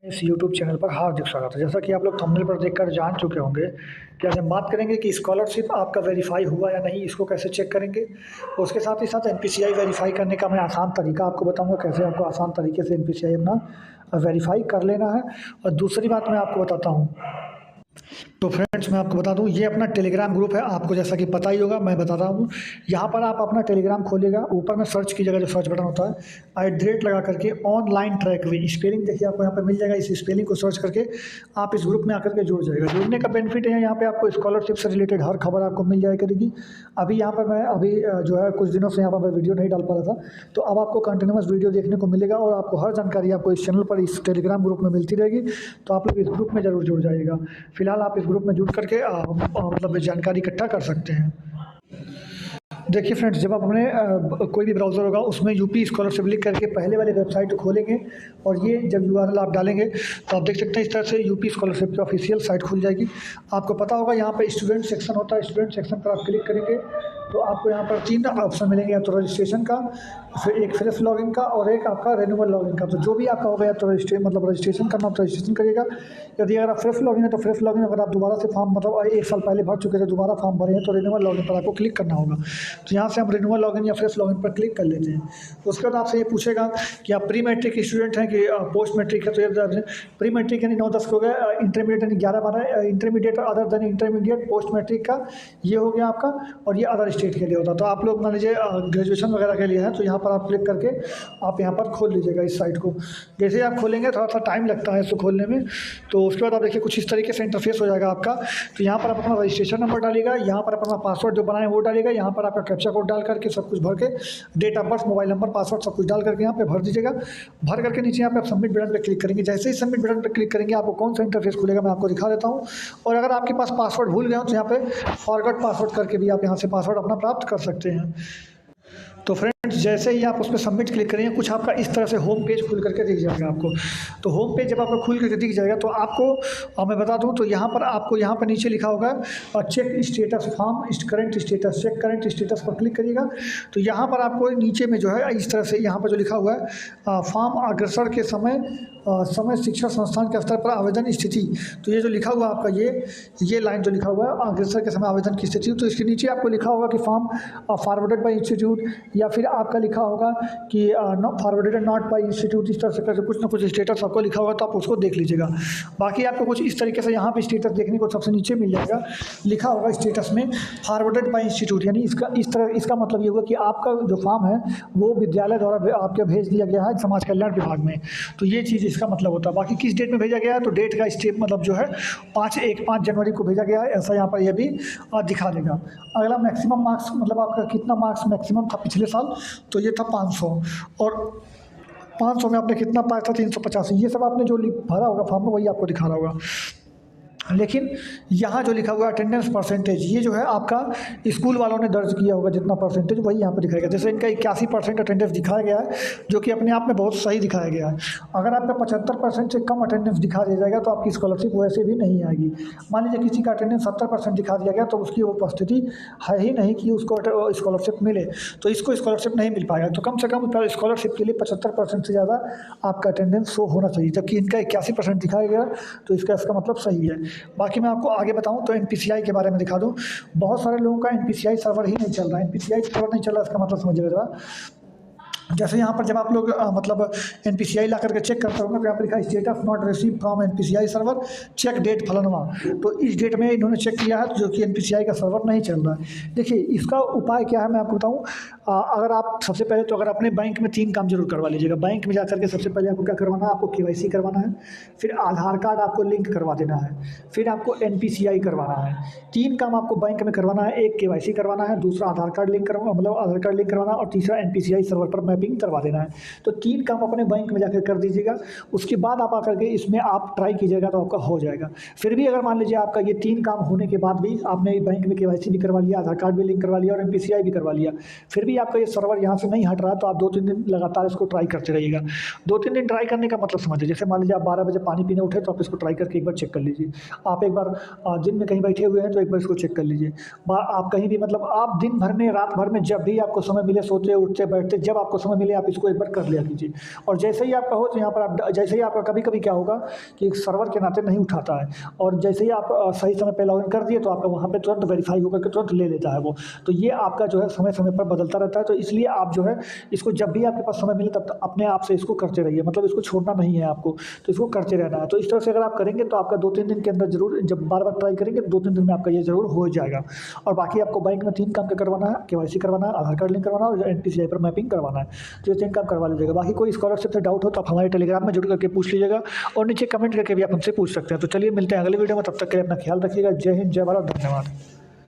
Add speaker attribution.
Speaker 1: इस YouTube channel पर हार्दिक स्वागत है। जैसा कि आप लोग थंबनेल पर देखकर जान चुके होंगे कि आज हम बात करेंगे कि स्कॉलरशिप आपका वेरीफाई हुआ या नहीं, इसको कैसे चेक करेंगे। उसके साथ ही साथ एनपीसीआई वेरीफाई करने का मैं आसान तरीका आपको बताऊंगा, कैसे आपको आसान तरीके से एनपीसीआई अपना वेरीफाई कर लेना है। और दूसरी बात मैं आपको बताता हूँ, तो फ्रेंड्स मैं आपको बता दूं, ये अपना टेलीग्राम ग्रुप है। आपको जैसा कि पता ही होगा, मैं बता रहा हूँ। यहाँ पर आप अपना टेलीग्राम खोलिएगा, ऊपर में सर्च कीजिएगा, जो सर्च बटन होता है @ लगा करके ऑनलाइन ट्रैक वे स्पेलिंग देखिए आपको यहाँ पर मिल जाएगा। इस स्पेलिंग को सर्च करके आप इस ग्रुप में आकर के जुड़ जाएगा। जुड़ने का बेनिफिट है, यहाँ पे आपको स्कॉलरशिप से रिलेटेड हर खबर आपको मिल जाए करेगी। अभी यहाँ पर मैं जो है कुछ दिनों से यहाँ पर मैं वीडियो नहीं डाल पा रहा था, तो अब आपको कंटिन्यूस वीडियो देखने को मिलेगा और आपको हर जानकारी आपको इस चैनल पर, इस टेलीग्राम ग्रुप में मिलती रहेगी। तो आप लोग इस ग्रुप में ज़रूर जुड़ जाइएगा। फिलहाल आप इस ग्रुप में जुड़ करके मतलब जानकारी इकट्ठा कर सकते हैं। देखिए फ्रेंड्स, जब आप अपने कोई भी ब्राउज़र होगा उसमें यूपी स्कॉलरशिप लिख करके पहले वाले वेबसाइट को खोलेंगे और ये जब यूआरएल आप डालेंगे तो आप देख सकते हैं इस तरह से यूपी स्कॉलरशिप की ऑफिशियल साइट खुल जाएगी। आपको पता होगा यहाँ पे स्टूडेंट सेक्शन होता है। स्टूडेंट सेक्शन पर आप क्लिक करेंगे तो आपको यहाँ पर 3 ऑप्शन मिलेंगे, या तो रजिस्ट्रेशन का, फिर एक फ्रेश लॉगिन का और एक आपका रिन्यूअल लॉगिन का। तो जो भी आपका होगा, या तो रजिस्ट्रेशन करना तो रजिस्ट्रेशन करिएगा। यदि अगर आप फ्रेश लॉगिन है तो फ्रेश लॉगिन, अगर आप दोबारा से फॉर्म मतलब 1 साल पहले भर चुके थे, दोबारा फॉर्म भरे हैं, तो रिन्यूअल लॉगिन पर आपको क्लिक करना होगा। तो यहाँ से हम रिन्यूअल लॉगिन या फ्रेश लॉगिन पर क्लिक कर लेते हैं। उसके बाद आपसे ये पूछेगा कि आप प्री मैट्रिक स्टूडेंट हैं कि पोस्ट मैट्रिक है। तो ये प्री मैट्रिक यानी 9-10 हो गया, इंटरमीडिएट यानी 11-12, intermediate other than intermediate post matric का ये हो गया आपका, और ये अदर स्टेट के लिए होता है। तो आप लोग मान लीजिए ग्रेजुएशन वगैरह के लिए है, तो यहाँ पर आप क्लिक करके आप यहाँ पर खोल लीजिएगा इस साइट को। जैसे ही आप खोलेंगे थोड़ा सा टाइम लगता है इसको खोलने में। तो उसके बाद आप देखिए कुछ इस तरीके से इंटरफेस हो जाएगा आपका। तो यहाँ पर आप अपना रजिस्ट्रेशन नंबर डालिएगा, यहाँ पर अपना पासवर्ड जो बनाए वो डालिएगा, यहाँ पर आपका कैप्चा कोड डाल करके सब कुछ भर के, date of birth, mobile number, password सब कुछ डाल करके यहाँ पे भर दीजिएगा। भर करके नीचे यहाँ पे आप सबमिट बटन पे क्लिक करेंगे। जैसे ही सबमिट बटन पे क्लिक करेंगे आपको कौन सा इंटरफेस खुलेगा मैं आपको दिखा देता हूँ। और अगर आपके पास पासवर्ड भूल गए हो तो यहाँ पे फॉरगॉट पासवर्ड करके भी आप यहाँ से पासवर्ड अपना प्राप्त कर सकते हैं। तो फ्रेंड्स, जैसे ही आप उस पर सबमिट क्लिक करेंगे, कुछ आपका इस तरह से होम पेज खुल करके दिख जाएगा आपको। तो होम पेज जब आपको खुल करके दिख जाएगा तो आपको मैं बता दूं, तो यहाँ पर आपको यहाँ पर नीचे लिखा होगा check status form current status, check current status पर क्लिक करिएगा। तो यहाँ पर आपको नीचे में जो है इस तरह से यहाँ पर जो लिखा हुआ है फॉर्म अग्रसर के समय शिक्षा संस्थान के स्तर पर आवेदन स्थिति। तो ये जो लिखा हुआ आपका ये लाइन जो लिखा हुआ है अग्रसर के समय आवेदन की स्थिति, तो इसके नीचे आपको लिखा होगा कि फॉर्म फॉरवर्डेड बाय इंस्टीट्यूट, या फिर आपका लिखा होगा कि not forwarded not bye institute. इस तरह से करके कुछ ना कुछ स्टेटस आपको लिखा होगा, तो आप उसको देख लीजिएगा। बाकी आपको कुछ इस तरीके से यहाँ पे स्टेटस देखने को सबसे नीचे मिल जाएगा। लिखा होगा स्टेटस में फॉरवर्डेड बाय इंस्टीट्यूट, यानी इसका मतलब ये हुआ कि आपका जो फॉर्म है वो विद्यालय द्वारा आपके भेज दिया गया है समाज कल्याण विभाग में। तो ये चीज़ इसका मतलब होता है। बाकी किस डेट में भेजा गया है, तो डेट का स्टेप मतलब जो है 5 जनवरी को भेजा गया है, ऐसा यहाँ पर यह भी दिखा देगा। अगला मैक्सिमम मार्क्स, मतलब आपका कितना मार्क्स मैक्सिमम था पिछले साल, तो ये था 500, और 500 में आपने कितना पाया था 385। ये सब आपने जो भरा होगा फॉर्म में वही आपको दिखा रहा होगा। लेकिन यहाँ जो लिखा हुआ अटेंडेंस परसेंटेज, ये जो है आपका स्कूल वालों ने दर्ज किया होगा जितना परसेंटेज, वही यहाँ पर दिखाएगा। जैसे इनका 81% अटेंडेंस दिखाया गया है, जो कि अपने आप में बहुत सही दिखाया गया है। अगर आपका 75% से कम अटेंडेंस दिखा दिया जाएगा तो आपकी स्कॉलरशिप वैसे भी नहीं आएगी। मान लीजिए किसी का अटेंडेंस 70% दिखा दिया गया, तो उसकी उपस्थिति है ही नहीं कि उसको स्कॉलरशिप मिले, तो इसको स्कॉलरशिप नहीं मिल पाएगा। तो कम से कम स्कॉलरशिप के लिए 75% से ज़्यादा आपका अटेंडेंस शो होना चाहिए, जबकि इनका 81% दिखाया गया, तो इसका मतलब सही है। बाकी मैं आपको आगे बताऊं तो एनपीसीआई के बारे में दिखा दूं। बहुत सारे लोगों का एनपीसीआई सर्वर ही नहीं चल रहा है। एनपीसीआई सर्वर नहीं चल रहा, इसका मतलब समझिएगा जरा। जैसे यहाँ पर जब आप लोग मतलब एनपीसीआई ला करके चेक करते होंगे तो यहाँ पर लिखा है status not receive from NPCI server, check date फलानवा। तो इस डेट में इन्होंने चेक किया है, तो जो कि एनपीसीआई का सर्वर नहीं चल रहा है। देखिए इसका उपाय क्या है मैं आपको बताऊँ। अगर आप सबसे पहले तो अगर अपने बैंक में 3 काम जरूर करवा लीजिएगा। बैंक में जाकर के सबसे पहले आपको क्या करवाना है, आपको केवाईसी करवाना है, फिर आधार कार्ड आपको लिंक करवा देना है, फिर आपको एनपीसीआई करवाना है। 3 काम आपको बैंक में करवाना है। एक केवाईसी करवाना है, दूसरा आधार कार्ड लिंक करवाना, मतलब आधार कार्ड लिंक करवाना, और तीसरा एनपीसीआई सर्वर पर मैपिंग करवा देना है। तो 3 काम अपने बैंक में जाकर कर दीजिएगा। उसके बाद आप आकर के इसमें आप ट्राई कीजिएगा तो आपका हो जाएगा। फिर भी अगर मान लीजिए आपका ये 3 काम होने के बाद भी आपने बैंक में केवाईसी भी करवा लिया, आधार कार्ड भी लिंक करवा लिया और एनपीसीआई भी करवा लिया, फिर भी आपका ये सर्वर यहाँ से नहीं हट रहा, तो आप 2-3 दिन लगातार इसको ट्राई करते रहिएगा। 2-3 दिन ट्राई करने का मतलब समझिए, जैसे मान लीजिए आप 12 बजे पानी पीने उठे तो आप इसको ट्राई करके एक बार चेक कर लीजिए। आप एक बार दिन में कहीं बैठे हुए हैं तो एक बार इसको चेक कर लीजिए। आप कहीं भी मतलब आप दिन भर में, रात भर में जब भी आपको समय मिले, सोते उठते बैठते जब आपको समय मिले आप इसको एक बार कर लिया कीजिए। और जैसे ही आपका हो तो यहाँ पर आप जैसे ही आपका कभी-कभी क्या होगा कि सर्वर के नाते नहीं उठाता है, और जैसे ही आप सही समय पे लॉगिन कर दिए तो आपका वहाँ पे तुरंत वेरीफ़ाई होकर के तुरंत ले लेता है वो। तो ये आपका जो है समय-समय पर बदलता रहता है, तो इसलिए आप जो है इसको जब भी आपके पास समय मिले तब तक अपने आप से इसको करते रहिए, मतलब इसको छोड़ना नहीं है आपको, तो इसको करते रहना है। तो इस तरह से अगर आप करेंगे तो आपका 2-3 दिन के अंदर ज़रूर, जब बार-बार ट्राई करेंगे, 2-3 दिन में आपका ये ज़रूर हो जाएगा। और बाकी आपको बैंक में 3 काम क्या करवाना है, केवाईसी करवाना है, आधार कार्ड लिंक करवाना है और एनपीसीआई पर मैपिंग करवाना है। तो ये 3 काम करवा लीजिएगा। बाकी कोई स्कॉलरशिप से डाउट हो तो आप हमारे टेलीग्राम में जुड़ करके पूछ लीजिएगा, और नीचे कमेंट करके भी आप हमसे पूछ सकते हैं। तो चलिए मिलते हैं अगले वीडियो में, तब तक के लिए अपना ख्याल रखिएगा। जय हिंद, जय भारत, धन्यवाद।